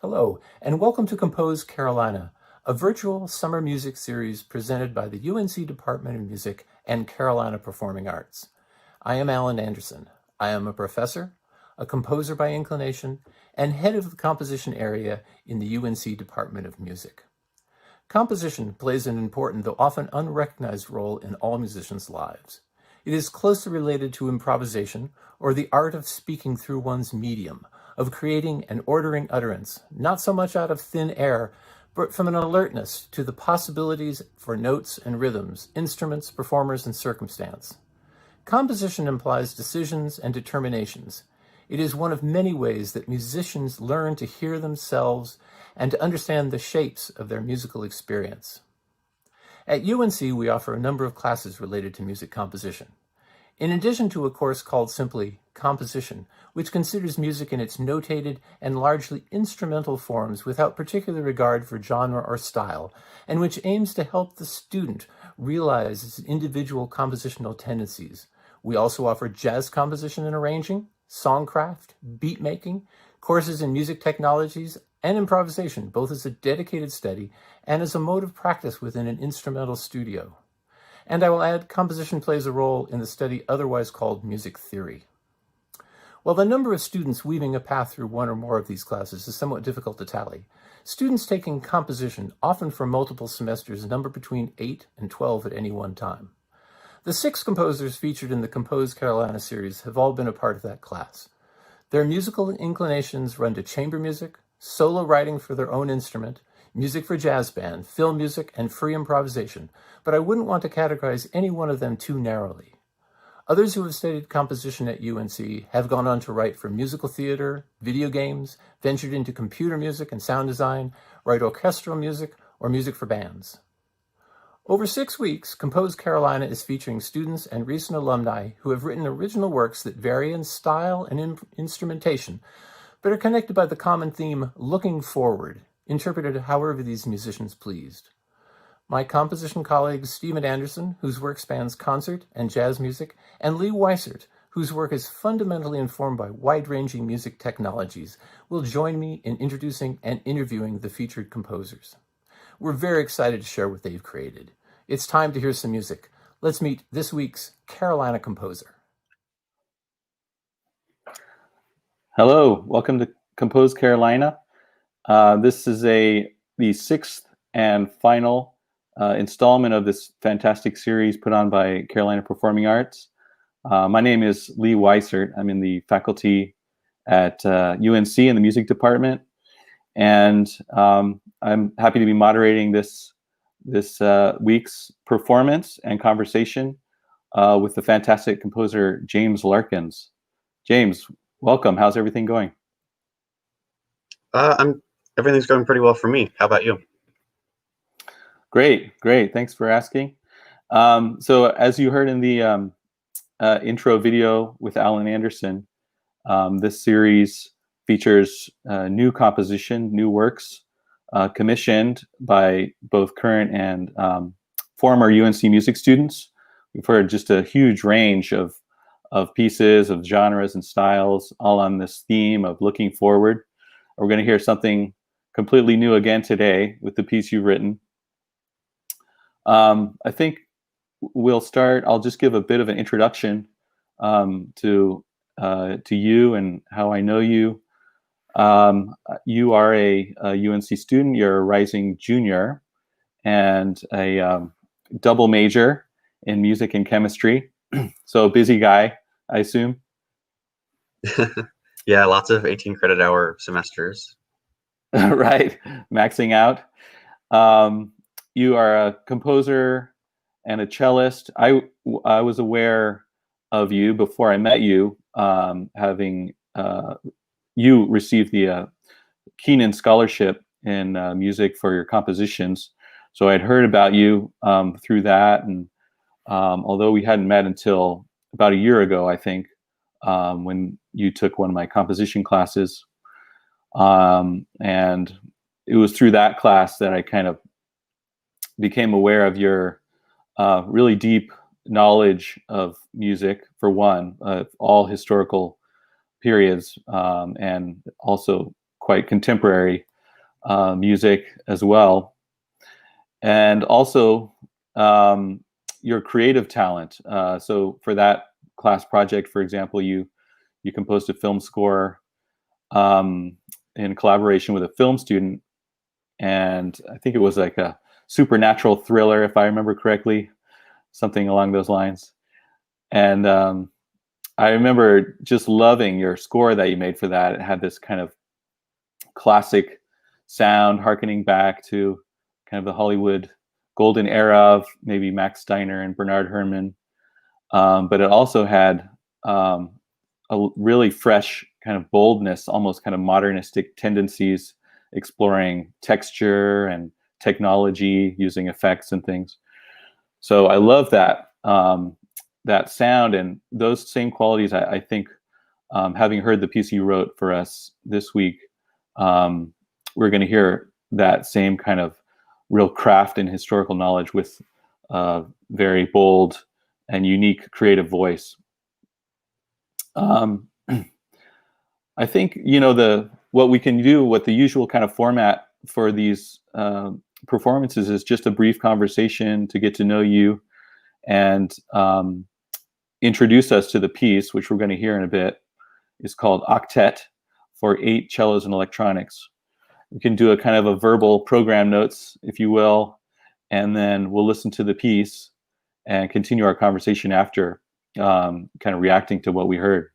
Hello, and welcome to Compose Carolina, a virtual summer music series presented by the UNC Department of Music and Carolina Performing Arts. I am Alan Anderson. I am a professor, a composer by inclination, and head of the composition area in the UNC Department of Music. Composition plays an important, though often unrecognized, role in all musicians' lives. It is closely related to improvisation, or the art of speaking through one's medium, of creating and ordering utterance, not so much out of thin air, but from an alertness to the possibilities for notes and rhythms, instruments, performers, and circumstance. Composition implies decisions and determinations. It is one of many ways that musicians learn to hear themselves and to understand the shapes of their musical experience. At UNC, we offer a number of classes related to music composition. In addition to a course called simply Composition, which considers music in its notated and largely instrumental forms without particular regard for genre or style, and which aims to help the student realize its individual compositional tendencies, we also offer jazz composition and arranging, songcraft, beat making, courses in music technologies, and improvisation, both as a dedicated study and as a mode of practice within an instrumental studio. And I will add, composition plays a role in the study otherwise called music theory. While the number of students weaving a path through one or more of these classes is somewhat difficult to tally, students taking composition, often for multiple semesters, number between 8 and 12 at any one time. The 6 composers featured in the Compose Carolina series have all been a part of that class. Their musical inclinations run to chamber music, solo writing for their own instrument, music for jazz band, film music, and free improvisation, but I wouldn't want to categorize any one of them too narrowly. Others who have studied composition at UNC have gone on to write for musical theater, video games, ventured into computer music and sound design, write orchestral music, or music for bands. Over 6 weeks, Compose Carolina is featuring students and recent alumni who have written original works that vary in style and instrumentation, but are connected by the common theme, looking forward, interpreted however these musicians pleased. My composition colleagues Stephen Anderson, whose work spans concert and jazz music, and Lee Weisert, whose work is fundamentally informed by wide-ranging music technologies, will join me in introducing and interviewing the featured composers. We're very excited to share what they've created. It's time to hear some music. Let's meet this week's Carolina composer. Hello, welcome to Compose Carolina. This is the 6th and final installment of this fantastic series put on by Carolina Performing Arts. My name is Lee Weisert. I'm in the faculty at UNC in the music department, and I'm happy to be moderating this week's performance and conversation with the fantastic composer James Larkins. James, welcome. How's everything going? Everything's going pretty well for me. How about you? Great. Thanks for asking. So as you heard in the intro video with Alan Anderson, this series features new composition, new works commissioned by both current and former UNC music students. We've heard just a huge range of pieces, of genres and styles, all on this theme of looking forward. We're going to hear something completely new again today with the piece you've written. I think we'll start. I'll just give a bit of an introduction to you and how I know you. You are a UNC student. You're a rising junior and a double major in music and chemistry. So busy guy, I assume. Yeah, lots of 18 credit hour semesters. Right, maxing out. You are a composer and a cellist. I was aware of you before I met you, having you received the Keenan Scholarship in music for your compositions. So I'd heard about you through that, and although we hadn't met until about a year ago, I think, when you took one of my composition classes. And it was through that class that I kind of became aware of your really deep knowledge of music, for one, all historical periods, and also quite contemporary music as well. And also your creative talent. So for that class project, for example, you composed a film score in collaboration with a film student, and I think it was like a supernatural thriller, if I remember correctly, something along those lines. And I remember just loving your score that you made for that. It had this kind of classic sound, harkening back to kind of the Hollywood golden era of maybe Max Steiner and Bernard Herrmann. But it also had a really fresh kind of boldness, almost kind of modernistic tendencies, exploring texture and technology, using effects and things. So I love that that sound, and those same qualities. I think, having heard the piece you wrote for us this week, we're going to hear that same kind of real craft and historical knowledge with very bold and unique creative voice. I think, what we can do, what the usual kind of format for these performances is just a brief conversation to get to know you and introduce us to the piece, which we're going to hear in a bit. Is called Octet for 8 Cellos and Electronics. We can do a kind of a verbal program notes, if you will, and then we'll listen to the piece and continue our conversation after, kind of reacting to what we heard.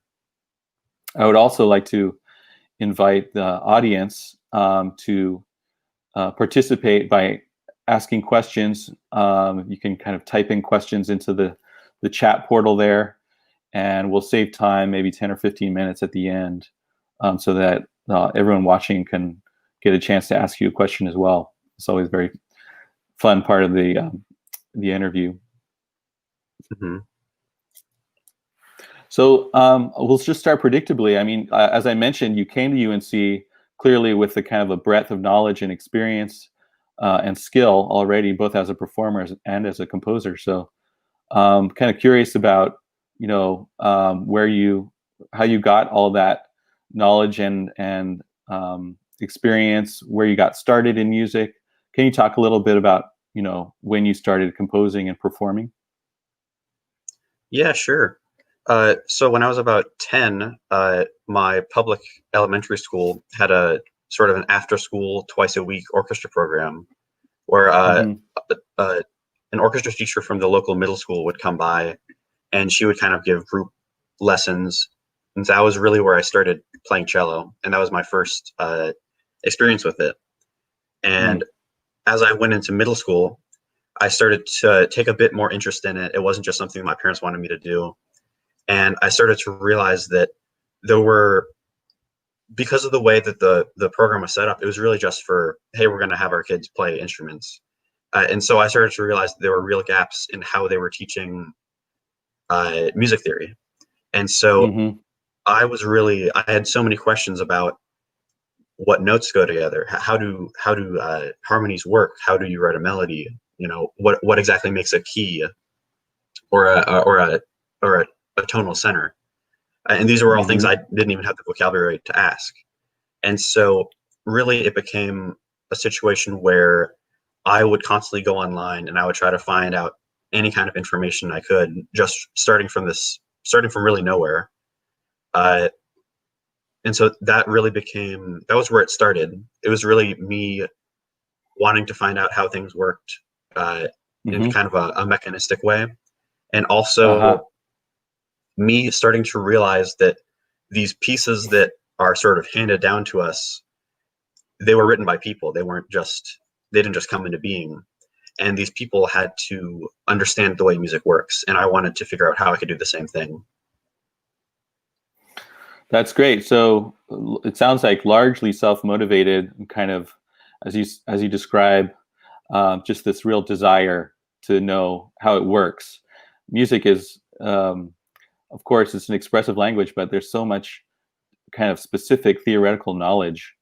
I would also like to invite the audience to participate by asking questions. You can kind of type in questions into the chat portal there, and we'll save time, maybe 10 or 15 minutes at the end, so that everyone watching can get a chance to ask you a question as well. It's always a very fun part of the interview. Mm-hmm. So we'll just start predictably. I mean, as I mentioned, you came to UNC clearly with the kind of a breadth of knowledge and experience and skill already, both as a performer and as a composer. So kind of curious about, how you got all that knowledge and experience, where you got started in music. Can you talk a little bit about, when you started composing and performing? Yeah, sure. So when I was about 10, my public elementary school had a sort of an after-school, twice-a-week orchestra program where an orchestra teacher from the local middle school would come by, and she would kind of give group lessons. And that was really where I started playing cello, and that was my first experience with it. And as I went into middle school, I started to take a bit more interest in it. It wasn't just something my parents wanted me to do. And I started to realize that because of the way that the program was set up, it was really just for, hey, we're going to have our kids play instruments. And so I started to realize that there were real gaps in how they were teaching music theory. And so I had so many questions about what notes go together. How do harmonies work? How do you write a melody? What exactly makes a key or a tonal center? And these were all things I didn't even have the vocabulary to ask. And so really it became a situation where I would constantly go online and I would try to find out any kind of information I could, just starting from really nowhere. And so that was where it started. It was really me wanting to find out how things worked in kind of a mechanistic way. And also me starting to realize that these pieces that are sort of handed down to us, they were written by people. They didn't just come into being. And these people had to understand the way music works. And I wanted to figure out how I could do the same thing. That's great. So it sounds like largely self-motivated, and kind of, as you describe, just this real desire to know how it works. Music is, of course, it's an expressive language, but there's so much kind of specific theoretical knowledge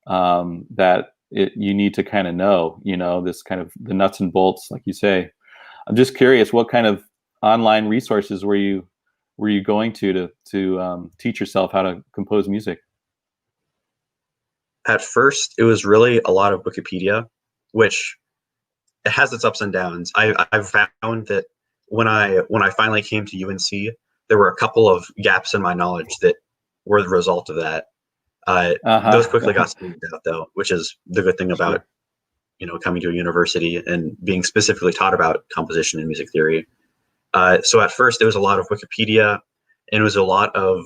that you need to kind of know, this kind of the nuts and bolts, like you say. I'm just curious, what kind of online resources were you going to teach yourself how to compose music? At first, it was really a lot of Wikipedia, which it has its ups and downs. I've found that when I finally came to UNC, there were a couple of gaps in my knowledge that were the result of that. Those quickly got smoothed out, though, which is the good thing about coming to a university and being specifically taught about composition and music theory. So at first, it was a lot of Wikipedia, and it was a lot of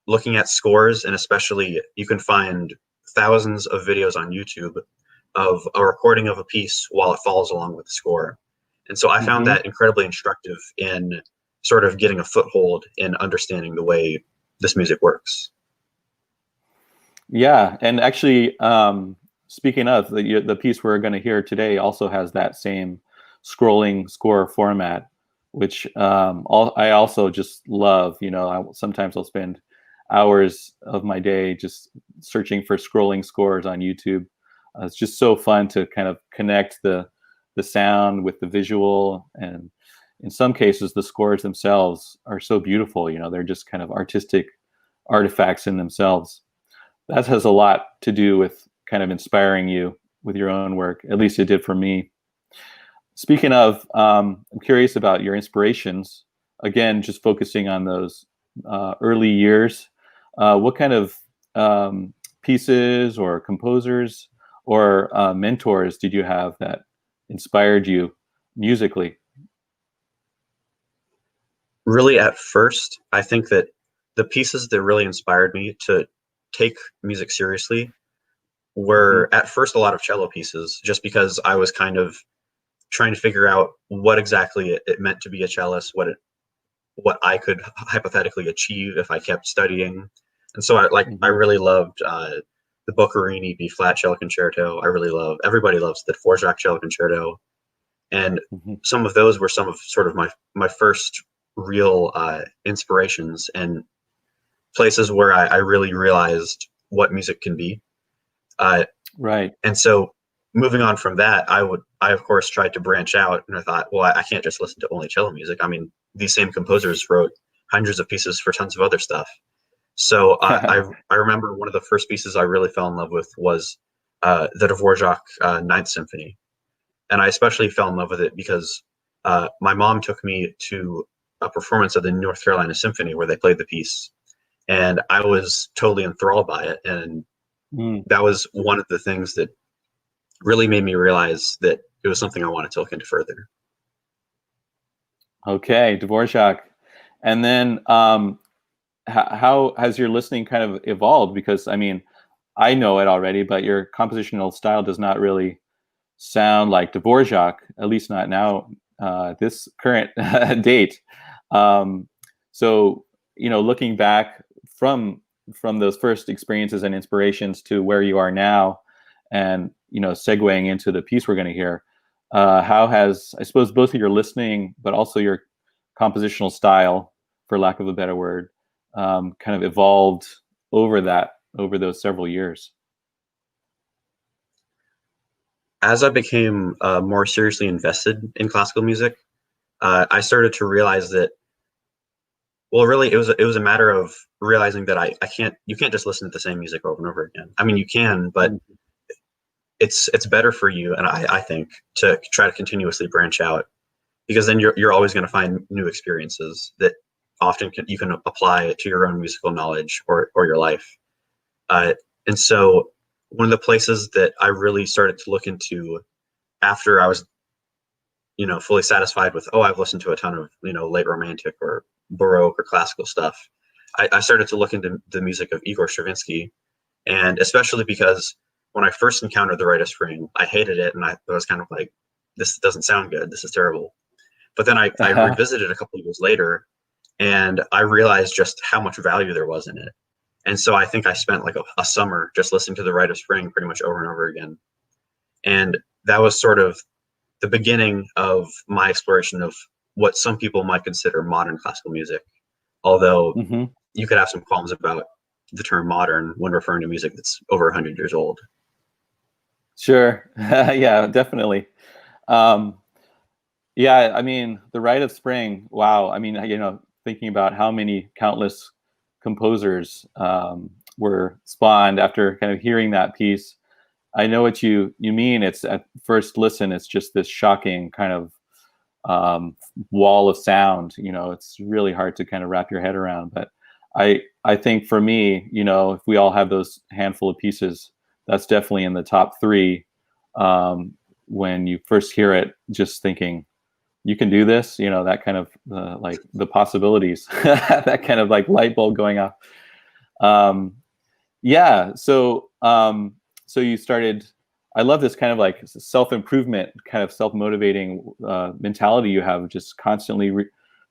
looking at scores, and especially you can find thousands of videos on YouTube of a recording of a piece while it follows along with the score. And so I found that incredibly instructive in sort of getting a foothold in understanding the way this music works. Yeah, and actually, speaking of the piece we're going to hear today, also has that same scrolling score format, which I also just love. Sometimes I'll spend hours of my day just searching for scrolling scores on YouTube. It's just so fun to kind of connect the sound with the visual, and in some cases, the scores themselves are so beautiful. They're just kind of artistic artifacts in themselves. That has a lot to do with kind of inspiring you with your own work. At least it did for me. Speaking of, I'm curious about your inspirations. Again, just focusing on those early years. What kind of pieces or composers or mentors did you have that inspired you musically? Really, at first, I think that the pieces that really inspired me to take music seriously were at first a lot of cello pieces, just because I was kind of trying to figure out what exactly it meant to be a cellist, what I could hypothetically achieve if I kept studying. And so I really loved the Boccherini B flat cello concerto. Everybody loves the Dvorak cello concerto. And some of those were some of sort of my first real inspirations and places where I really realized what music can be. Right. And so moving on from that, I of course tried to branch out, and I thought, well, I can't just listen to only cello music. I mean, these same composers wrote hundreds of pieces for tons of other stuff. So I remember one of the first pieces I really fell in love with was the Dvorak Ninth Symphony. And I especially fell in love with it because my mom took me to a performance of the North Carolina Symphony where they played the piece. And I was totally enthralled by it. And that was one of the things that really made me realize that it was something I wanted to look into further. Okay, Dvorak. And then how has your listening kind of evolved? Because, I mean, I know it already, but your compositional style does not really sound like Dvorak, at least not now, this current date. So, looking back from those first experiences and inspirations to where you are now, and segueing into the piece we're going to hear, how has, I suppose, both of your listening but also your compositional style, for lack of a better word, kind of evolved over those several years? As I became more seriously invested in classical music, I started to realize that, well, really, it was a matter of realizing that you can't just listen to the same music over and over again. I mean, you can, but it's better for you, and I think, to try to continuously branch out, because then you're always going to find new experiences that often you can apply to your own musical knowledge or your life. And so one of the places that I really started to look into after I was, fully satisfied with, I've listened to a ton of, late romantic or Baroque or classical stuff, I started to look into the music of Igor Stravinsky, and especially because when I first encountered the Rite of Spring, I hated it, and I was kind of like, this doesn't sound good, this is terrible. But then I revisited a couple of years later, and I realized just how much value there was in it. And so I think I spent like a summer just listening to the Rite of Spring pretty much over and over again. And that was sort of the beginning of my exploration of what some people might consider modern classical music. Although you could have some qualms about the term modern when referring to music that's over 100 years old. Sure. Yeah, definitely. Yeah, I mean, the Rite of Spring, wow. I mean, thinking about how many countless composers were spawned after kind of hearing that piece. I know what you mean. It's at first listen, it's just this shocking kind of wall of sound. It's really hard to kind of wrap your head around. But I think for me, if we all have those handful of pieces, that's definitely in the top three. When you first hear it, just thinking, you can do this, that kind of like the possibilities, that kind of like light bulb going off. Yeah. So you started, I love this kind of like self-improvement, kind of self-motivating mentality you have, just constantly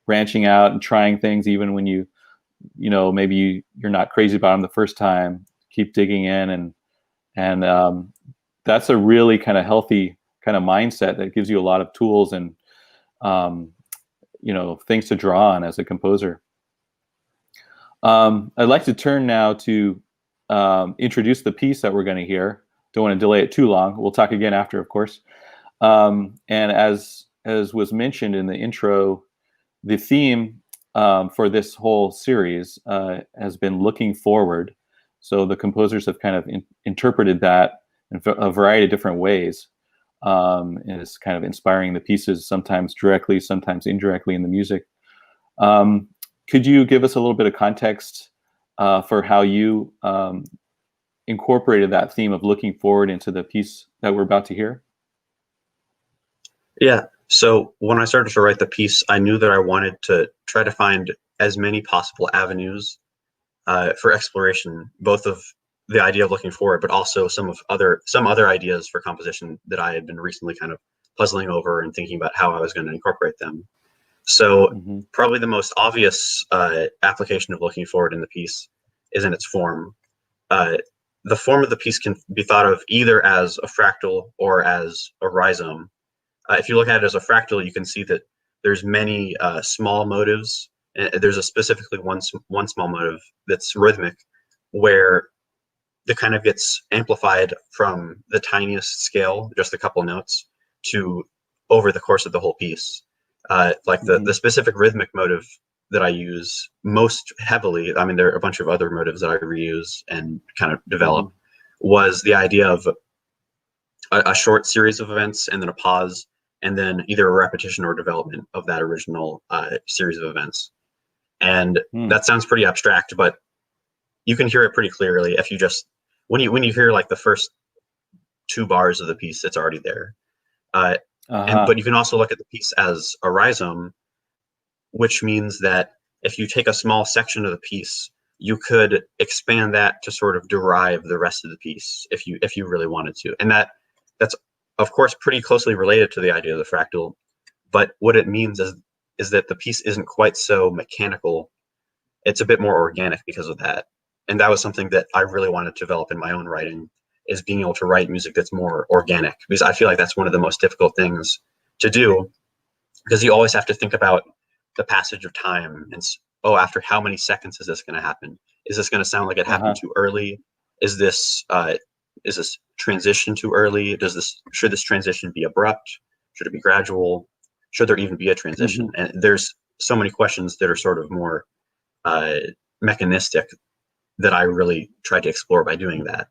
branching out and trying things, even when maybe you're not crazy about them the first time. Keep digging in, and that's a really kind of healthy kind of mindset that gives you a lot of tools and things to draw on as a composer. I'd like to turn now to introduce the piece that we're going to hear. Don't want to delay it too long. We'll talk again after, of course. And as was mentioned in the intro, the theme for this whole series has been looking forward. So the composers have kind of interpreted that in a variety of different ways. And it's kind of inspiring the pieces, sometimes directly, sometimes indirectly in the music. Could you give us a little bit of context for how you incorporated that theme of looking forward into the piece that we're about to hear? Yeah. So when I started to write the piece, I knew that I wanted to try to find as many possible avenues for exploration, both of the idea of looking forward, but also some other ideas for composition that I had been recently kind of puzzling over and thinking about how I was going to incorporate them. So probably the most obvious application of looking forward in the piece is in its form. The form of the piece can be thought of either as a fractal or as a rhizome. If you look at it as a fractal, you can see that there's many small motives. There's specifically one small motive that's rhythmic, where the kind of gets amplified from the tiniest scale, just a couple notes, to over the course of the whole piece. Like the specific rhythmic motive that I use most heavily, I mean, there are a bunch of other motives that I reuse and kind of develop, was the idea of a short series of events and then a pause, and then either a repetition or development of that original series of events. And that sounds pretty abstract, but you can hear it pretty clearly if you just, when you hear like the first 2 bars of the piece, it's already there. But you can also look at the piece as a rhizome, which means that if you take a small section of the piece, you could expand that to sort of derive the rest of the piece if you really wanted to. And that's of course pretty closely related to the idea of the fractal, but what it means is that the piece isn't quite so mechanical. It's a bit more organic because of that. And that was something that I really wanted to develop in my own writing, is being able to write music that's more organic, because I feel like that's one of the most difficult things to do, because you always have to think about the passage of time and, after how many seconds is this going to happen? Is this going to sound like it happened too early? Is this transition too early? Should this transition be abrupt? Should it be gradual? Should there even be a transition? And there's so many questions that are sort of more mechanistic that I really tried to explore by doing that.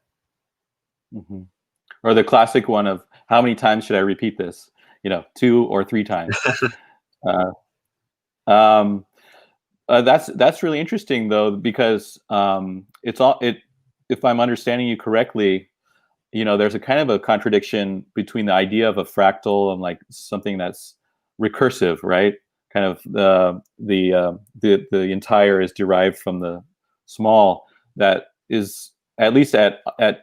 Or the classic one of, how many times should I repeat this? 2 or 3 times. That's really interesting though, because if I'm understanding you correctly, there's a kind of a contradiction between the idea of a fractal and like something that's recursive, right? Kind of the entire is derived from the small, that is at least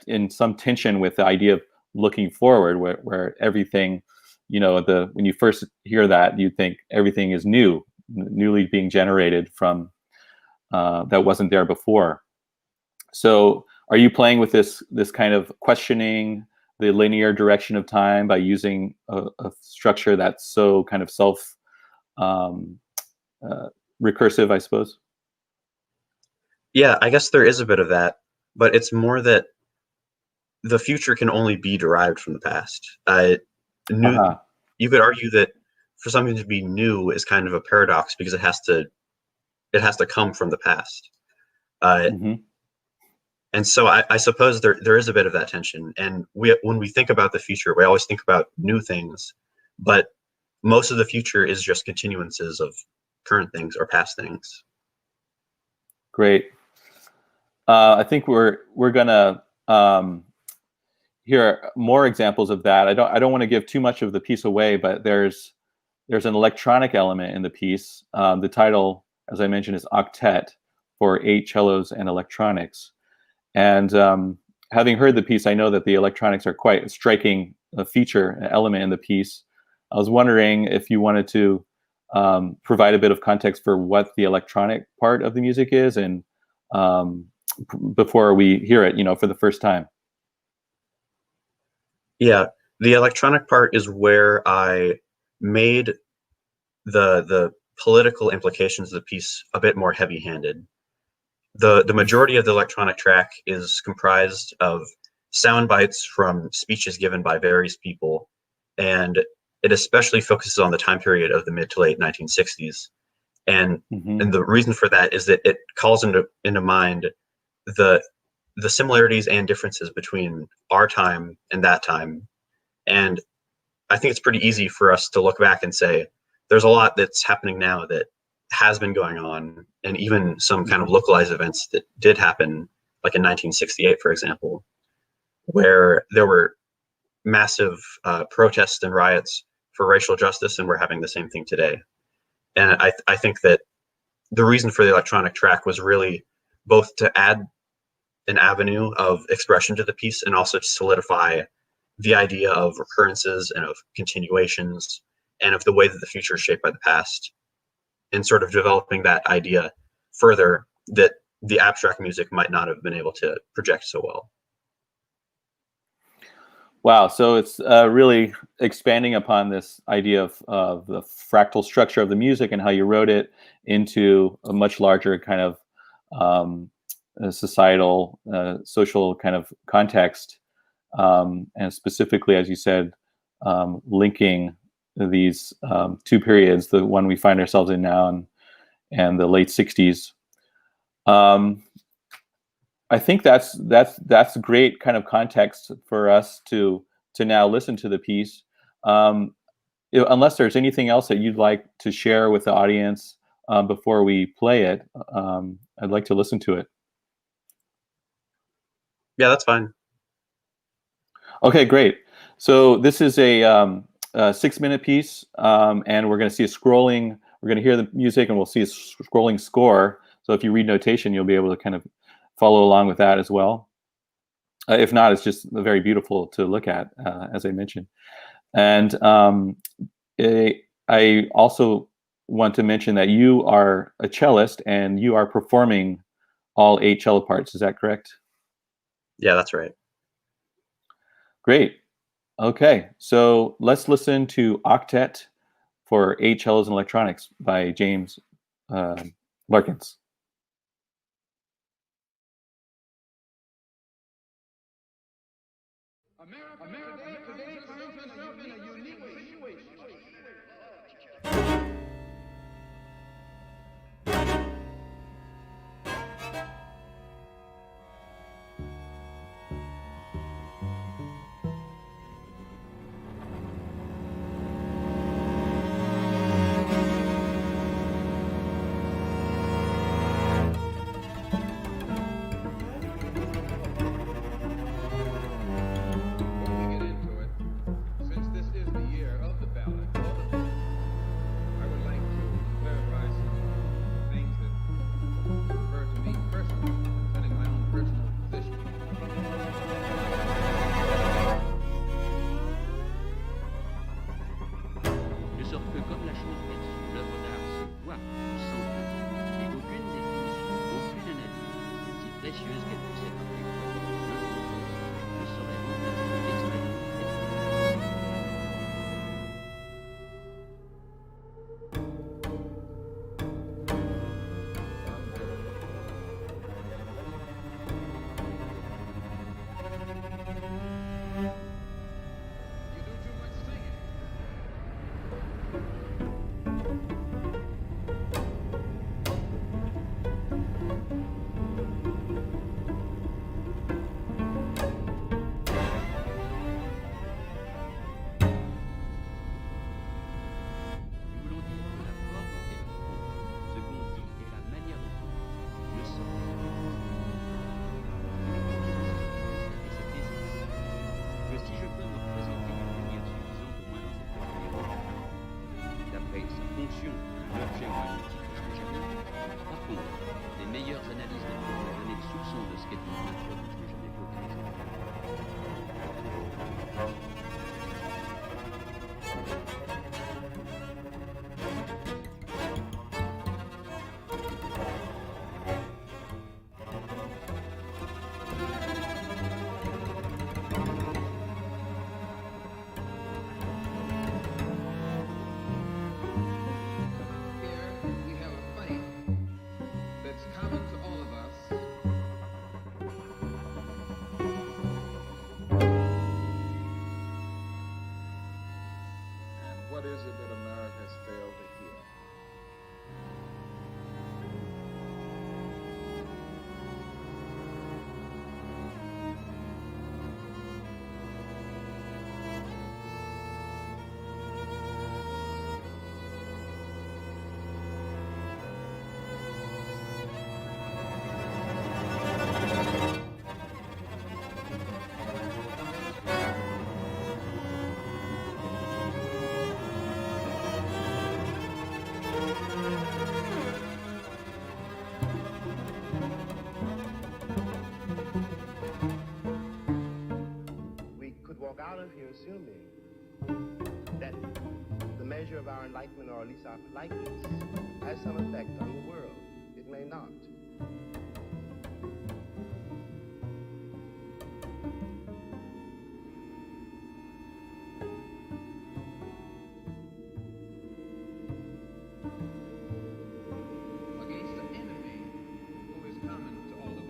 in some tension with the idea of looking forward, where everything, when you first hear that, you think everything is newly being generated from that wasn't there before. So are you playing with this kind of questioning the linear direction of time by using a structure that's so kind of self recursive, I suppose? Yeah, I guess there is a bit of that, but it's more that the future can only be derived from the past. You could argue that for something to be new is kind of a paradox, because it has to come from the past. And so I suppose there is a bit of that tension. And when we think about the future, we always think about new things, but most of the future is just continuances of current things or past things. Great. I think we're gonna hear more examples of that. I don't want to give too much of the piece away, but there's an electronic element in the piece. The title, as I mentioned, is Octet, for 8 cellos and electronics. And having heard the piece, I know that the electronics are quite a striking feature, element in the piece. I was wondering if you wanted to provide a bit of context for what the electronic part of the music is, and before we hear it, for the first time. Yeah, the electronic part is where I made the political implications of the piece a bit more heavy-handed. The majority of the electronic track is comprised of sound bites from speeches given by various people, and it especially focuses on the time period of the mid to late 1960s. And the reason for that is that it calls into mind the similarities and differences between our time and that time. And I think it's pretty easy for us to look back and say, there's a lot that's happening now that has been going on, and even some kind of localized events that did happen, like in 1968, for example, where there were massive protests and riots for racial justice, and we're having the same thing today. And I think that the reason for the electronic track was really both to add an avenue of expression to the piece, and also to solidify the idea of recurrences and of continuations, and of the way that the future is shaped by the past, and sort of developing that idea further that the abstract music might not have been able to project so well. Wow, so it's really expanding upon this idea of the fractal structure of the music and how you wrote it into a much larger kind of societal, social kind of context, and specifically, as you said, linking these 2 periods, the one we find ourselves in now and the late 60s. I think that's great kind of context for us to now listen to the piece. Unless there's anything else that you'd like to share with the audience before we play it, I'd like to listen to it. Yeah, that's fine. Okay, great. So this is a 6-minute piece, and we're going to see a scrolling. We're going to hear the music, and we'll see a scrolling score. So if you read notation, you'll be able to kind of follow along with that as well. If not, it's just very beautiful to look at, as I mentioned. And I also want to mention that you are a cellist, and you are performing all 8 cello parts. Is that correct? Yeah, that's right. Great. Okay, so let's listen to Octet for 8 cellos and electronics by James Larkins. 100% de ce qu'est une peinture, je n'ai jamais fait aucun effort. What is it that America has failed to hear? Walk out of here assuming that the measure of our enlightenment, or at least our politeness, has some effect on the world. It may not. Against the enemy who is common to all of us.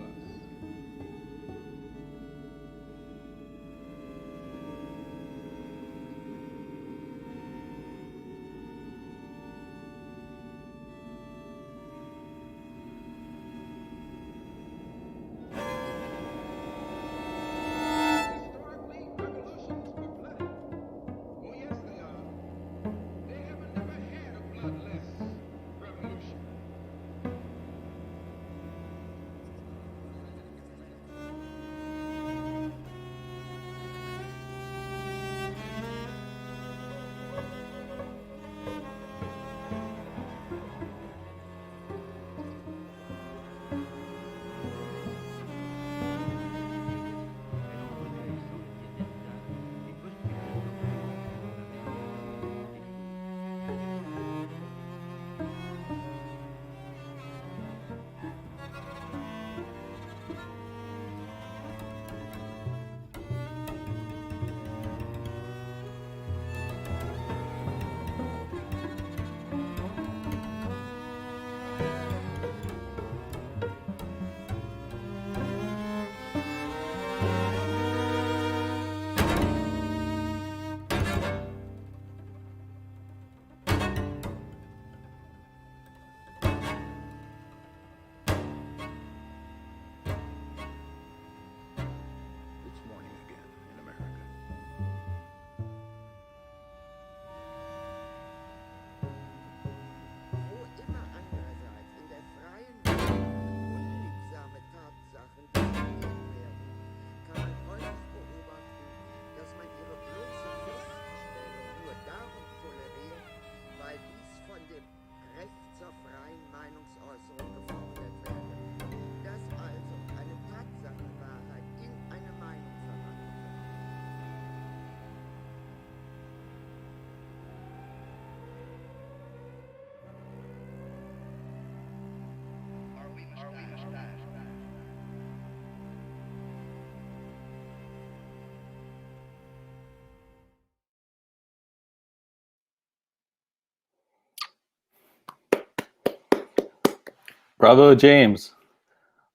Bravo, James.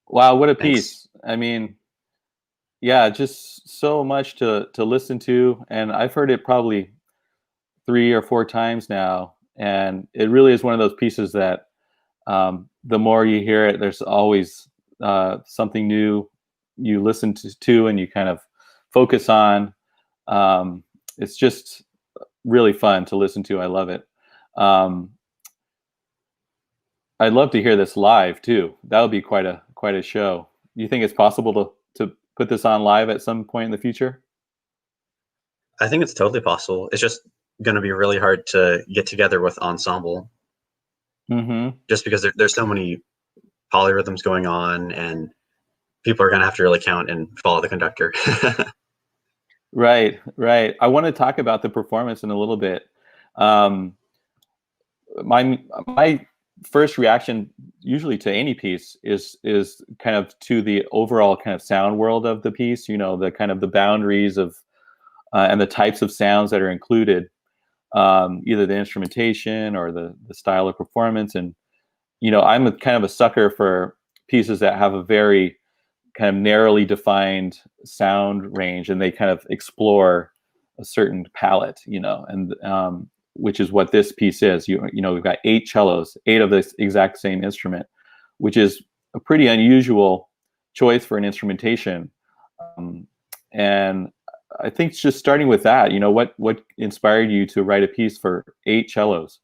Wow, what a Thanks. piece. I mean, yeah, just so much to listen to. And I've heard it probably 3 or 4 times now. And it really is one of those pieces that the more you hear it, there's always something new you listen to and you kind of focus on. It's just really fun to listen to. I love it. I'd love to hear this live too. That would be quite a show. You think it's possible to put this on live at some point in the future? I think it's totally possible. It's just going to be really hard to get together with ensemble, Mm-hmm. just because there's so many polyrhythms going on, and people are going to have to really count and follow the conductor. Right, right. I want to talk about the performance in a little bit. Um, my first reaction, usually to any piece, is kind of to the overall kind of sound world of the piece. You know, the kind of the boundaries of and the types of sounds that are included, either the instrumentation or the style of performance. And you know, I'm kind of a sucker for pieces that have a very kind of narrowly defined sound range, and they kind of explore a certain palette, you know, and which is what this piece is. You know, we've got 8 cellos, 8 of this exact same instrument, which is a pretty unusual choice for an instrumentation. And I think just starting with that, you know, what inspired you to write a piece for 8 cellos?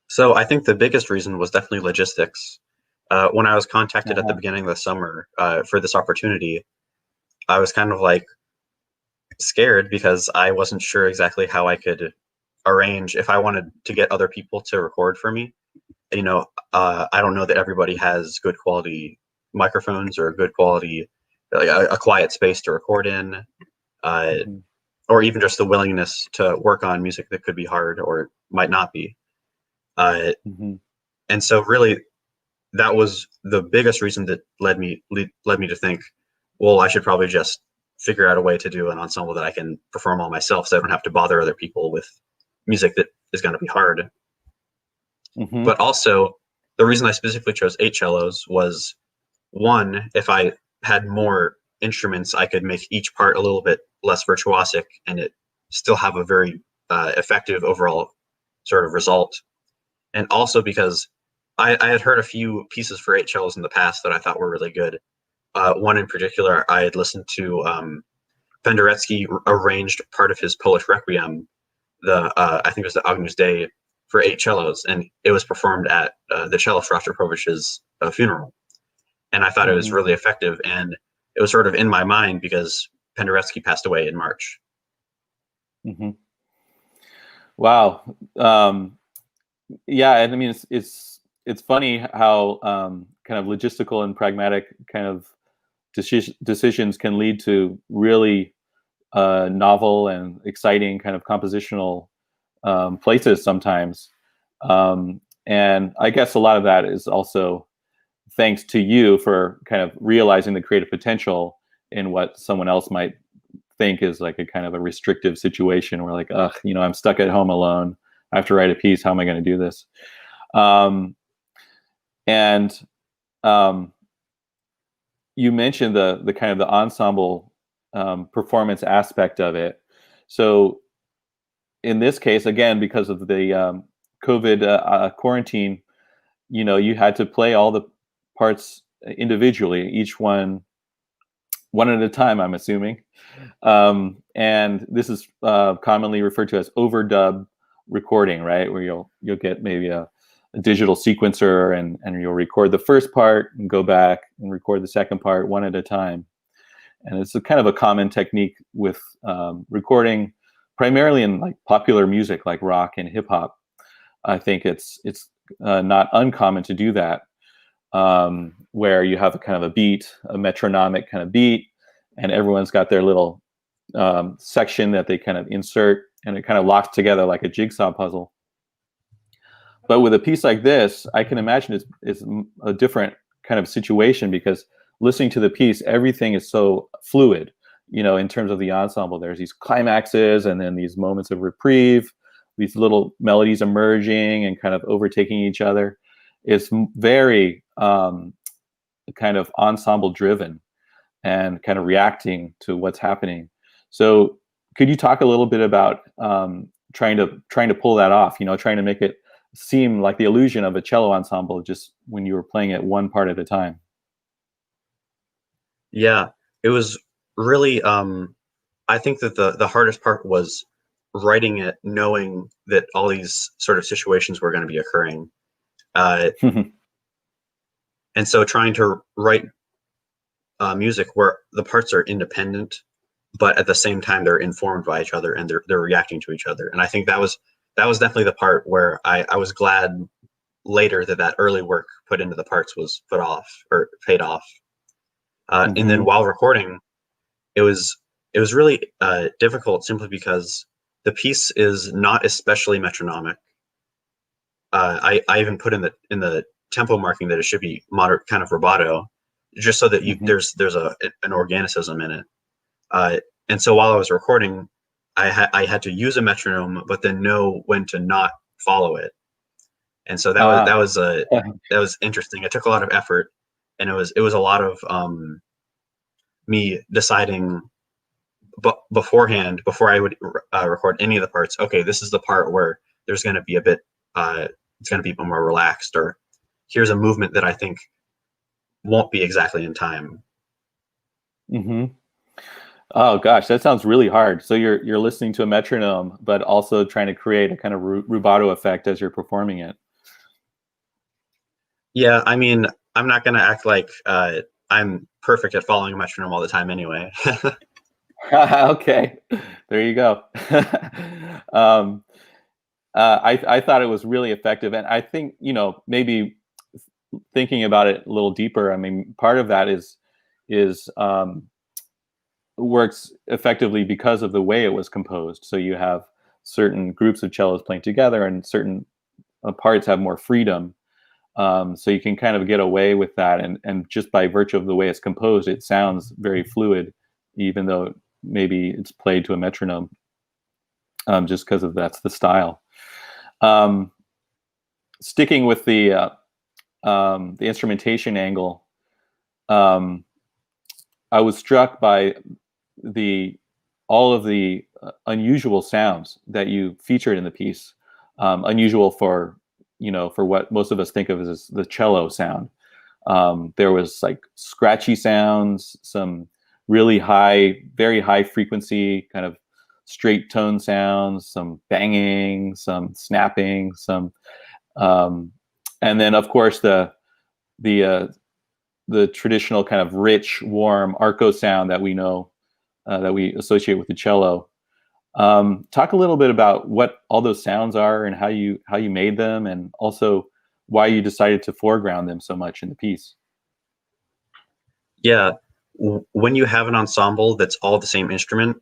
So I think the biggest reason was definitely logistics. When I was contacted at the beginning of the summer for this opportunity, I was kind of like scared because I wasn't sure exactly how I could arrange if I wanted to get other people to record for me. You know, I don't know that everybody has good quality microphones or good quality, like a quiet space to record in, or even just the willingness to work on music that could be hard or might not be. And so really, that was the biggest reason that led me to think, well, I should probably just figure out a way to do an ensemble that I can perform all myself, so I don't have to bother other people with music that is going to be hard. But also, the reason I specifically chose 8 cellos was, one, if I had more instruments, I could make each part a little bit less virtuosic and it still have a very effective overall sort of result. And also because I had heard a few pieces for 8 cellos in the past that I thought were really good. One in particular, I had listened to Penderecki arranged part of his Polish Requiem, I think it was the Agnus Dei, for 8 cellos, and it was performed at the cellist Rostropovich's funeral. And I thought it was really effective, and it was sort of in my mind because Penderecki passed away in March. Wow. Yeah, and I mean, it's funny how kind of logistical and pragmatic kind of decisions can lead to really novel and exciting kind of compositional places sometimes. And I guess a lot of that is also thanks to you for kind of realizing the creative potential in what someone else might think is like a kind of a restrictive situation where like, ugh, you know, I'm stuck at home alone. I have to write a piece. How am I going to do this? You mentioned the kind of the ensemble performance aspect of it. So in this case, again, because of the COVID quarantine, you know, you had to play all the parts individually, each one at a time, I'm assuming. And this is commonly referred to as overdub recording, right? Where you'll get maybe a digital sequencer and you'll record the first part and go back and record the second part one at a time. And it's a kind of a common technique with recording, primarily in like popular music like rock and hip hop. I think it's not uncommon to do that, where you have a kind of a beat, a metronomic kind of beat, and everyone's got their little section that they kind of insert, and it kind of locks together like a jigsaw puzzle. But with a piece like this, I can imagine it's a different kind of situation, because listening to the piece, everything is so fluid, you know, in terms of the ensemble. There's these climaxes and then these moments of reprieve, these little melodies emerging and kind of overtaking each other. It's very kind of ensemble driven and kind of reacting to what's happening. So could you talk a little bit about trying to pull that off, you know, trying to make it seem like the illusion of a cello ensemble just when you were playing it one part at a time? Yeah, it was really, I think that the hardest part was writing it knowing that all these sort of situations were going to be occurring. And so trying to write music where the parts are independent, but at the same time they're informed by each other and they're reacting to each other. And I think that was definitely the part where I was glad later that that early work put into the parts was put off or paid off. And then while recording, it was really difficult simply because the piece is not especially metronomic. I even put in the tempo marking that it should be moderate, kind of rubato, just so that there's an organicism in it. And so while I was recording, I had to use a metronome, but then know when to not follow it. And so that was interesting. It took a lot of effort, and it was a lot of me deciding beforehand, before I would record any of the parts. Okay, this is the part where there's going to be a bit, it's going to be more relaxed, or here's a movement that I think won't be exactly in time. Oh gosh, that sounds really hard. So you're listening to a metronome, but also trying to create a kind of rubato effect as you're performing it. Yeah, I mean, I'm not going to act like I'm perfect at following a metronome all the time anyway. Okay, there you go. I thought it was really effective, and I think, maybe thinking about it a little deeper, I mean, part of that is works effectively because of the way it was composed. So you have certain groups of cellos playing together, and certain parts have more freedom. So you can kind of get away with that, and just by virtue of the way it's composed, it sounds very fluid, even though maybe it's played to a metronome, just because of that's the style. Sticking with the instrumentation angle, I was struck by all of the unusual sounds that you featured in the piece. Unusual for what most of us think of as the cello sound. There was like scratchy sounds, some really high, very high frequency kind of straight tone sounds, some banging, some snapping, some, and then of course the traditional kind of rich, warm arco sound that we know, that we associate with the cello. Talk a little bit about what all those sounds are and how you made them, and also why you decided to foreground them so much in the piece. Yeah, when you have an ensemble that's all the same instrument,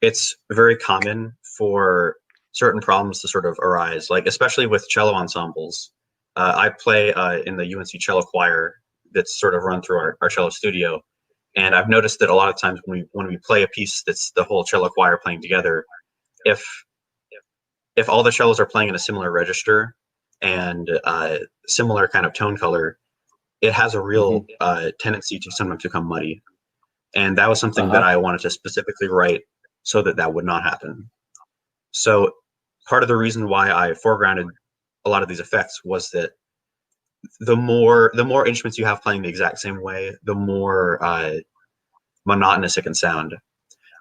it's very common for certain problems to sort of arise, like especially with cello ensembles. I play in the UNC cello choir that's sort of run through our cello studio, and I've noticed that a lot of times when we play a piece that's the whole cello choir playing together, if all the cellos are playing in a similar register and similar kind of tone color, it has a real tendency to sometimes become muddy. And that was something that I wanted to specifically write so that would not happen. So part of the reason why I foregrounded a lot of these effects was that the more instruments you have playing the exact same way, the more monotonous it can sound.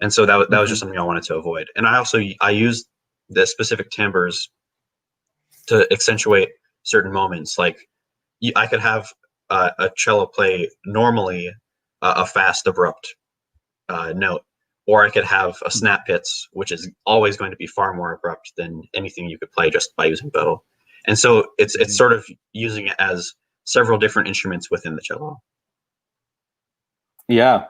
And so that was just something I wanted to avoid. And I used the specific timbres to accentuate certain moments. Like I could have a cello play normally a fast, abrupt note, or I could have a snap pits, which is always going to be far more abrupt than anything you could play just by using bow. And so it's sort of using it as several different instruments within the cello. Yeah.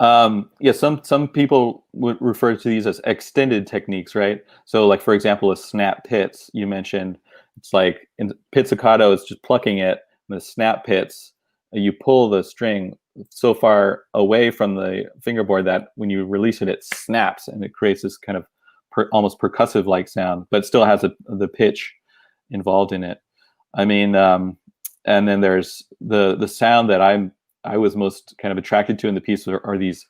Some people would refer to these as extended techniques, right? So like, for example, a snap pits you mentioned, it's like in pizzicato, it's just plucking it. And the snap pits, you pull the string so far away from the fingerboard that when you release it, it snaps, and it creates this kind of almost percussive like sound, but still has the pitch involved in it. I mean, and then there's the sound that I was most kind of attracted to in the piece are these,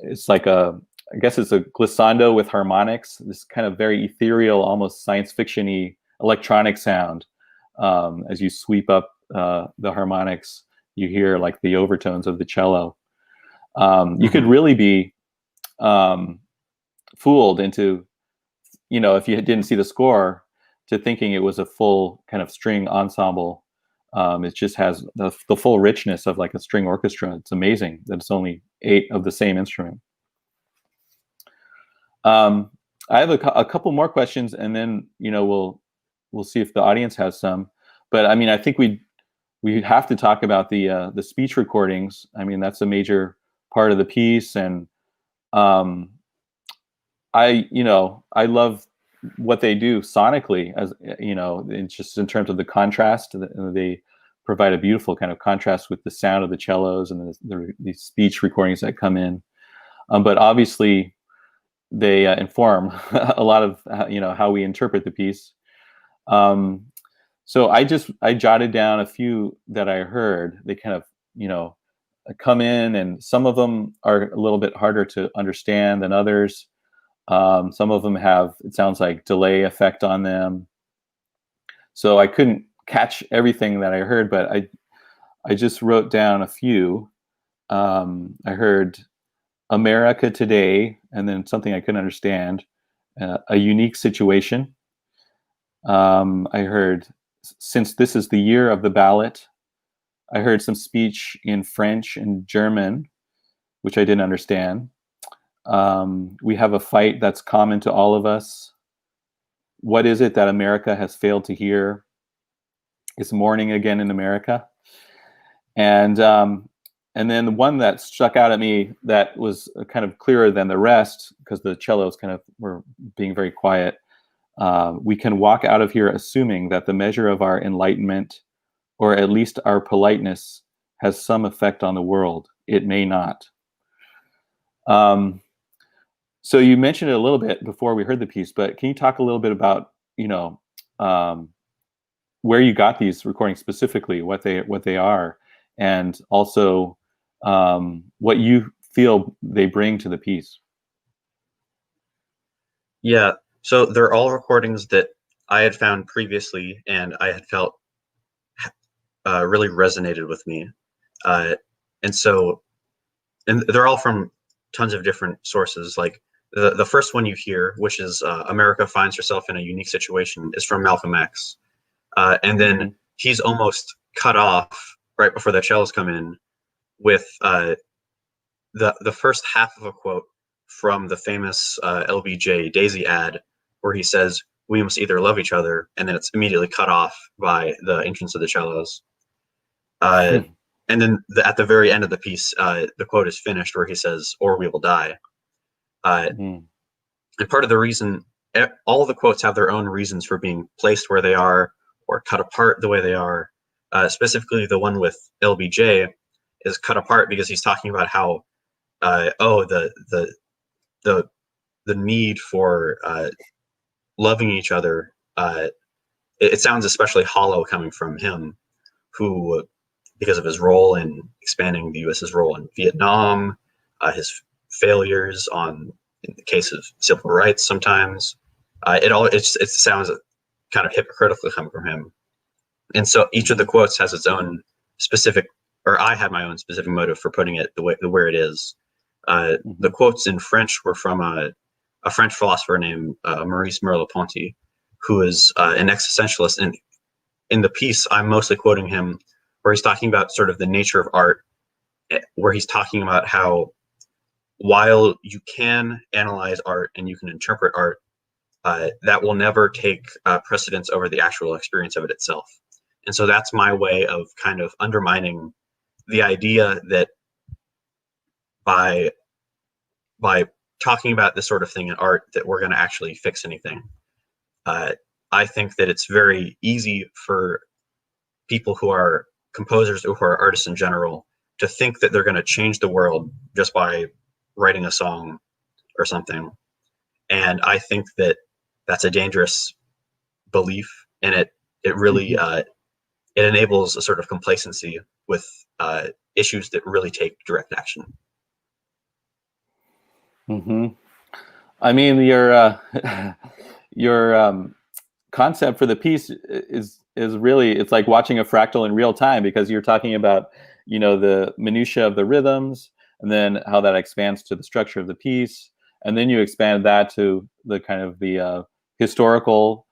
it's like I guess it's a glissando with harmonics, this kind of very ethereal, almost science fiction-y electronic sound. As you sweep up the harmonics, you hear like the overtones of the cello. You could really be fooled into, if you didn't see the score, to thinking it was a full kind of string ensemble. It just has the full richness of like a string orchestra. It's amazing that it's only 8 of the same instrument. I have a couple more questions, and then we'll see if the audience has some. but I mean, I think we have to talk about the speech recordings. I mean, that's a major part of the piece, and I love what they do sonically, as just in terms of the contrast. They provide a beautiful kind of contrast with the sound of the cellos and the speech recordings that come in. But obviously, they inform a lot of how we interpret the piece. So I jotted down a few that I heard. They kind of come in, and some of them are a little bit harder to understand than others. Some of them have, it sounds like, delay effect on them. So I couldn't catch everything that I heard, but I just wrote down a few. I heard America Today, and then something I couldn't understand, a unique situation. I heard, since this is the year of the ballot. I heard some speech in French and German, which I didn't understand. We have a fight that's common to all of us. What is it that America has failed to hear? It's morning again in America. And then the one that struck out at me that was kind of clearer than the rest, because the cellos kind of were being very quiet. We can walk out of here assuming that the measure of our enlightenment, or at least our politeness, has some effect on the world. It may not. So you mentioned it a little bit before we heard the piece, but can you talk a little bit about, where you got these recordings specifically, what they are, and also what you feel they bring to the piece? Yeah, so they're all recordings that I had found previously, and I had felt really resonated with me. And they're all from tons of different sources. Like the first one you hear, which is America Finds Herself in a Unique Situation, is from Malcolm X. And then he's almost cut off right before the cellos come in with the first half of a quote from the famous LBJ Daisy ad, where he says, "We must either love each other," and then it's immediately cut off by the entrance of the cellos. And then at the very end of the piece, the quote is finished where he says, "Or we will die." And part of the reason, all of the quotes have their own reasons for being placed where they are or cut apart the way they are. Specifically, the one with LBJ is cut apart because he's talking about how, the need for loving each other. It sounds especially hollow coming from him, who, because of his role in expanding the U.S.'s role in Vietnam, his failures in the case of civil rights sometimes, it sounds kind of hypocritical coming from him. And so each of the quotes has its own specific, or I had my own specific motive for putting it where it is. The quotes in French were from a French philosopher named Maurice Merleau-Ponty, who is an existentialist. And in the piece, I'm mostly quoting him, where he's talking about sort of the nature of art, where he's talking about how while you can analyze art and you can interpret art, that will never take precedence over the actual experience of it itself. And so that's my way of kind of undermining the idea that by talking about this sort of thing in art, that we're going to actually fix anything. I think that it's very easy for people who are composers or who are artists in general to think that they're going to change the world just by writing a song or something. And I think that that's a dangerous belief, and it really it enables a sort of complacency with issues that really take direct action. I mean, your concept for the piece is really, it's like watching a fractal in real time, because you're talking about the minutia of the rhythms, and then how that expands to the structure of the piece, and then you expand that to the kind of the historical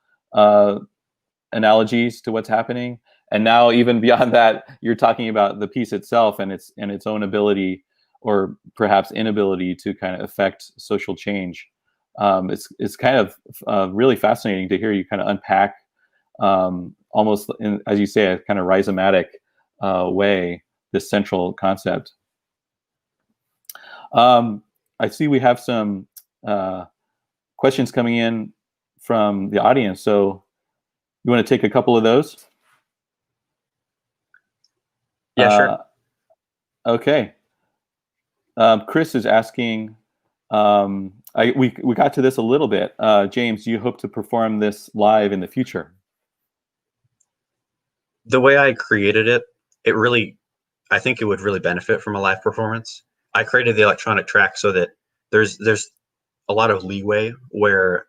analogies to what's happening, and now even beyond that, you're talking about the piece itself and its own ability, or perhaps inability, to kind of affect social change. It's kind of really fascinating to hear you kind of unpack almost, as you say, a kind of rhizomatic way, this central concept. I see we have some questions coming in from the audience. So you want to take a couple of those? Yeah, sure. Okay. Chris is asking, we got to this a little bit. James, do you hope to perform this live in the future? The way I created it, I think it would really benefit from a live performance. I created the electronic track so that there's a lot of leeway where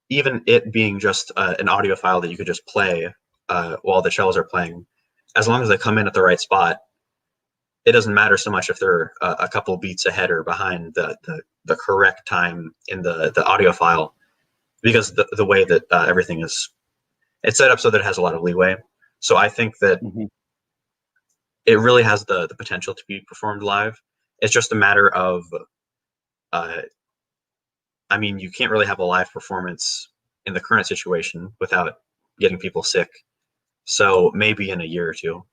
even it being just an audio file that you could just play while the cellos are playing, as long as they come in at the right spot, it doesn't matter so much if they're a couple beats ahead or behind the correct time in the audio file, because the way that everything is, it's set up so that it has a lot of leeway. So I think that it really has the potential to be performed live. It's just a matter of, I mean, you can't really have a live performance in the current situation without getting people sick. So maybe in a year or two.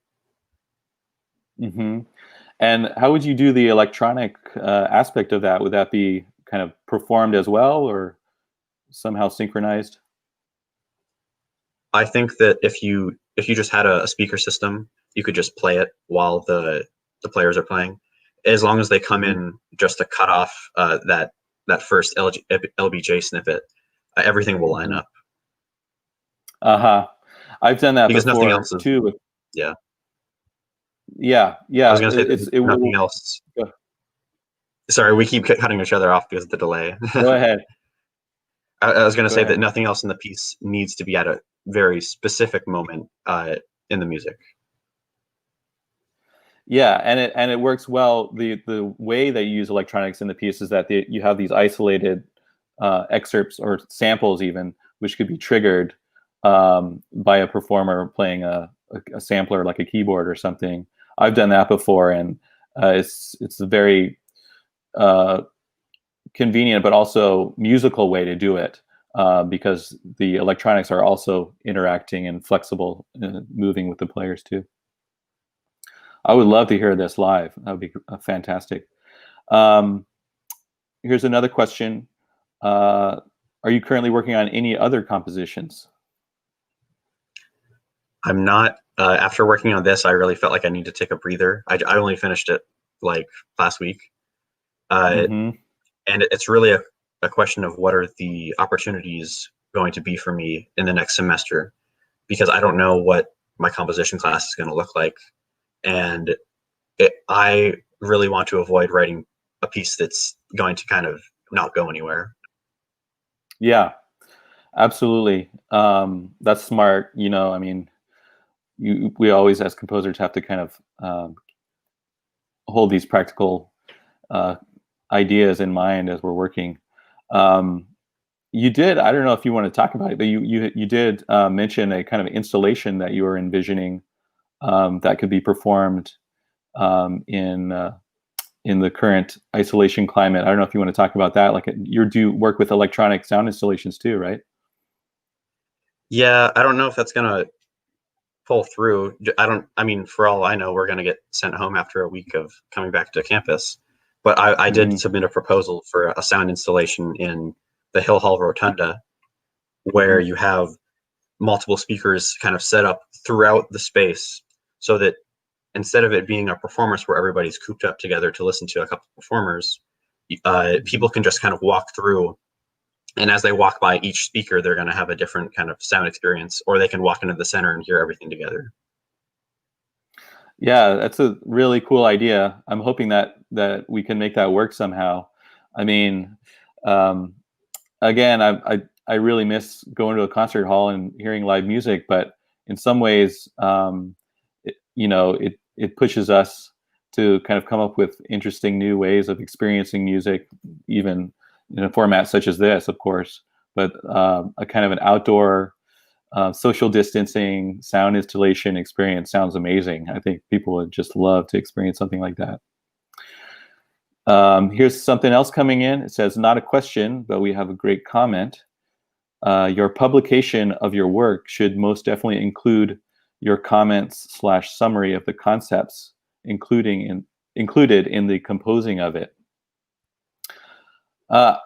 Mm-hmm. And how would you do the electronic aspect of that? Would that be kind of performed as well, or somehow synchronized? I think that if you just had a speaker system, you could just play it while the players are playing, as long as they come in just to cut off that first LBJ snippet, everything will line up. I've done that because before nothing else is, too. Yeah. Yeah. I was going to say nothing else. Go. Sorry, we keep cutting each other off because of the delay. Go ahead. I was going to say ahead. that nothing else in the piece needs to be at a very specific moment in the music. Yeah, and it works well. The way that you use electronics in the piece is that you have these isolated excerpts or samples even, which could be triggered by a performer playing a sampler like a keyboard or something. I've done that before, and it's a very convenient but also musical way to do it, because the electronics are also interacting and flexible and moving with the players too. I would love to hear this live. That would be fantastic. Here's another question. Are you currently working on any other compositions? I'm not. After working on this, I really felt like I need to take a breather. I only finished it like last week. And it's really a question of what are the opportunities going to be for me in the next semester, because I don't know what my composition class is going to look like. And I really want to avoid writing a piece that's going to kind of not go anywhere. Yeah, absolutely. That's smart. You know, I mean, we always as composers have to kind of hold these practical ideas in mind as we're working. You did, I don't know if you want to talk about it, but you did mention a kind of installation that you were envisioning that could be performed in the current isolation climate. I don't know if you want to talk about that. Like, you do work with electronic sound installations too, right? Yeah, I don't know if that's gonna pull through. I mean, for all I know, we're gonna get sent home after a week of coming back to campus. But I did submit a proposal for a sound installation in the Hill Hall Rotunda, where you have multiple speakers kind of set up throughout the space, so that instead of it being a performance where everybody's cooped up together to listen to a couple of performers, people can just kind of walk through, and as they walk by each speaker, they're going to have a different kind of sound experience, or they can walk into the center and hear everything together. Yeah, that's a really cool idea. I'm hoping that we can make that work somehow. I mean, again, I really miss going to a concert hall and hearing live music, but in some ways, it pushes us to kind of come up with interesting new ways of experiencing music, even in a format such as this, of course, but a kind of an outdoor social distancing sound installation experience sounds amazing. I think people would just love to experience something like that. Here's something else coming in. It says, not a question, but we have a great comment. your publication of your work should most definitely include your comments/summary of the concepts, included in the composing of it. I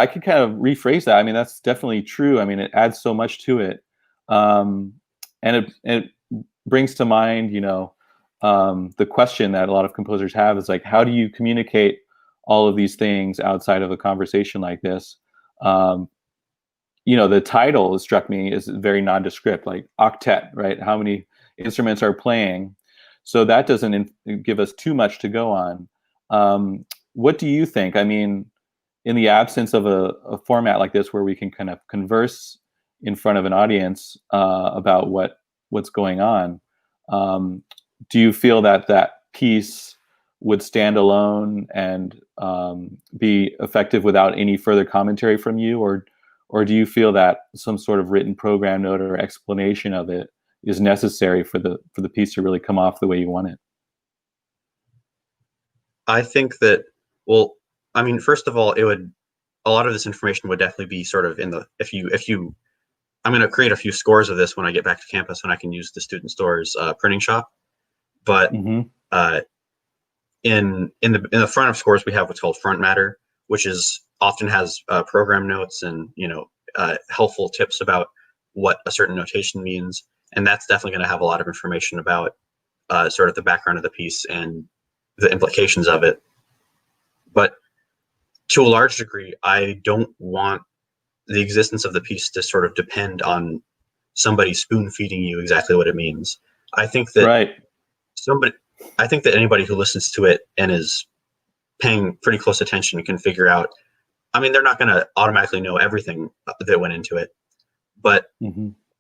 could kind of rephrase that. I mean, that's definitely true. I mean, it adds so much to it, and it brings to mind, the question that a lot of composers have is like, how do you communicate all of these things outside of a conversation like this? The title struck me is very nondescript, like octet, right? How many instruments are playing? So that doesn't give us too much to go on. What do you think? I mean, in the absence of a format like this where we can kind of converse in front of an audience about what's going on, do you feel that piece would stand alone and be effective without any further commentary from you, or do you feel that some sort of written program note or explanation of it is necessary for the piece to really come off the way you want it? I think that, well, I mean, first of all, a lot of this information would definitely be sort of I'm going to create a few scores of this when I get back to campus and I can use the student store's printing shop. But in the front of scores, we have what's called front matter, which often has program notes and helpful tips about what a certain notation means, and that's definitely going to have a lot of information about sort of the background of the piece and the implications of it. But to a large degree, I don't want the existence of the piece to sort of depend on somebody spoon feeding you exactly what it means. I think that anybody who listens to it and is paying pretty close attention can figure out. I mean, they're not going to automatically know everything that went into it, but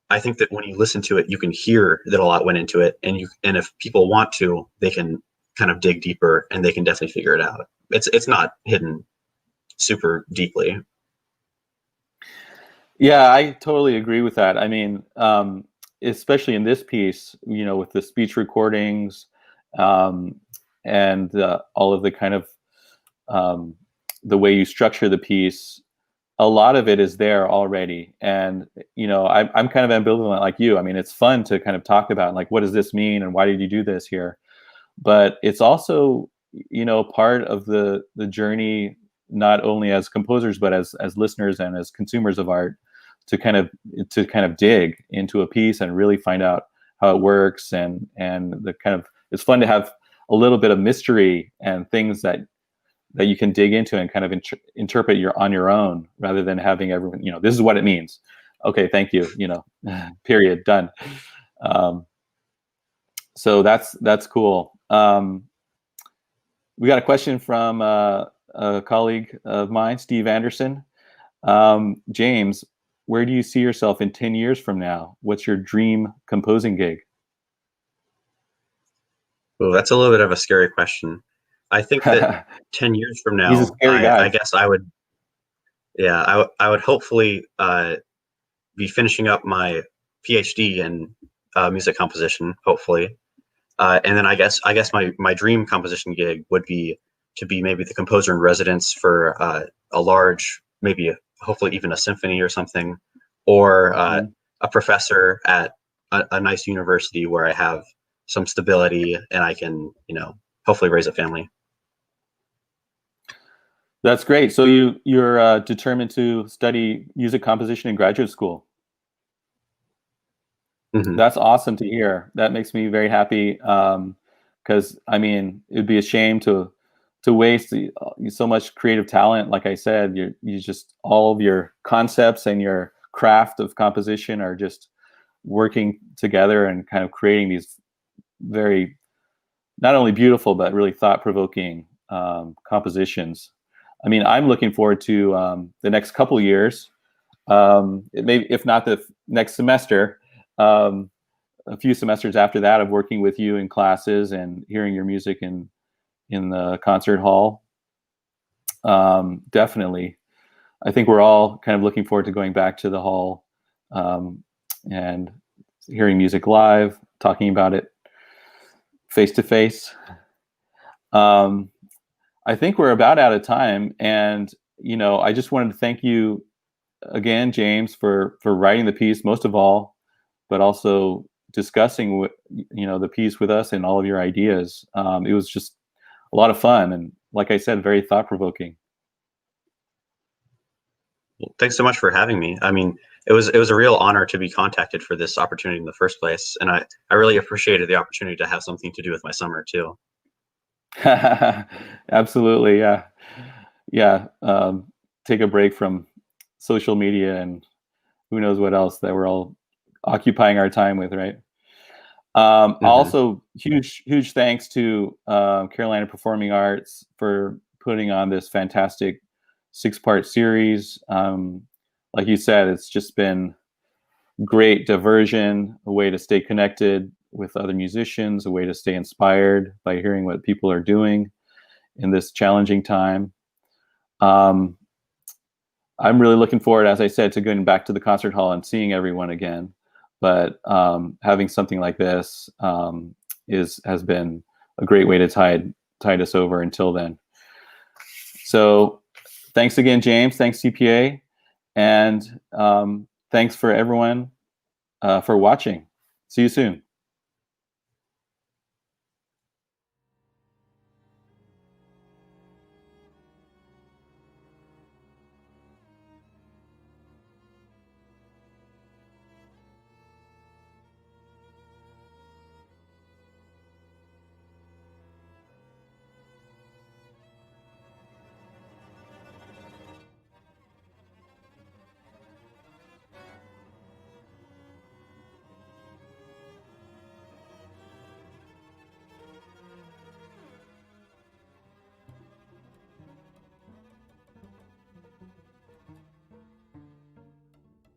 I think that when you listen to it, you can hear that a lot went into it, and if people want to, they can kind of dig deeper and they can definitely figure it out. It's not hidden super deeply. Yeah, I totally agree with that. I mean, especially in this piece, with the speech recordings, and all of the kind of the way you structure the piece, a lot of it is there already. And I'm kind of ambivalent like you. I mean, it's fun to kind of talk about like, what does this mean and why did you do this here? But it's also part of the journey, not only as composers but as listeners and as consumers of art, to kind of dig into a piece and really find out how it works, and it's fun to have a little bit of mystery and things that you can dig into and kind of interpret on your own, rather than having everyone, this is what it means. Okay, thank you. Period, done. So that's cool. We got a question from a colleague of mine, Steve Anderson. James, where do you see yourself in 10 years from now? What's your dream composing gig? Well, that's a little bit of a scary question. I think that 10 years from now, he's a scary guy. I guess I would hopefully be finishing up my PhD in music composition, hopefully. And then I guess my dream composition gig would be to be maybe the composer in residence for a large, maybe hopefully even a symphony or something, or a professor at a nice university where I have some stability and I can, hopefully raise a family. That's great. So you're determined to study music composition in graduate school. Mm-hmm. That's awesome to hear. That makes me very happy, because I mean, it'd be a shame to waste so much creative talent. Like I said, you just, all of your concepts and your craft of composition are just working together and kind of creating these very, not only beautiful but really thought-provoking compositions. I mean, I'm looking forward to the next couple years, maybe if not the next semester, a few semesters after that, of working with you in classes and hearing your music in the concert hall. Definitely. I think we're all kind of looking forward to going back to the hall and hearing music live, talking about it face to face. I think we're about out of time, and I just wanted to thank you again, James, for writing the piece most of all, but also discussing the piece with us and all of your ideas. It was just a lot of fun, and like I said, very thought provoking. Well, thanks so much for having me. I mean, it was a real honor to be contacted for this opportunity in the first place, and I really appreciated the opportunity to have something to do with my summer too. Absolutely, yeah, yeah. Take a break from social media and who knows what else that we're all occupying our time with, right? Also, huge thanks to Carolina Performing Arts for putting on this fantastic 6-part series. Like you said, it's just been great diversion, a way to stay connected with other musicians, a way to stay inspired by hearing what people are doing in this challenging time. I'm really looking forward, as I said, to going back to the concert hall and seeing everyone again. But having something like this has been a great way to tide us over until then. So thanks again, James. Thanks, CPA. And thanks for everyone for watching. See you soon.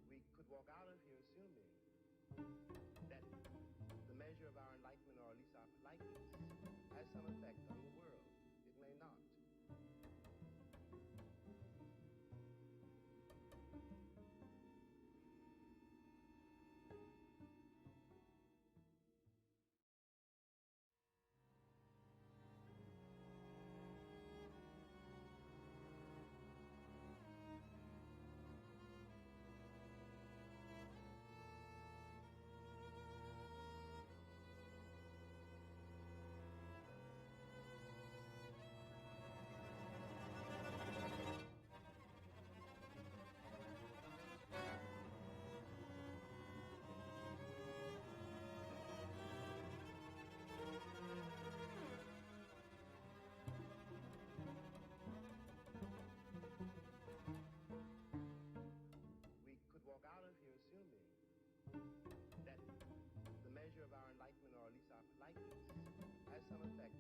We could walk out of here assuming that the measure of our enlightenment, or at least our politeness, has some effect on the world. It may not. We could walk out of here assuming that the measure of our enlightenment, or at least our politeness, has some effect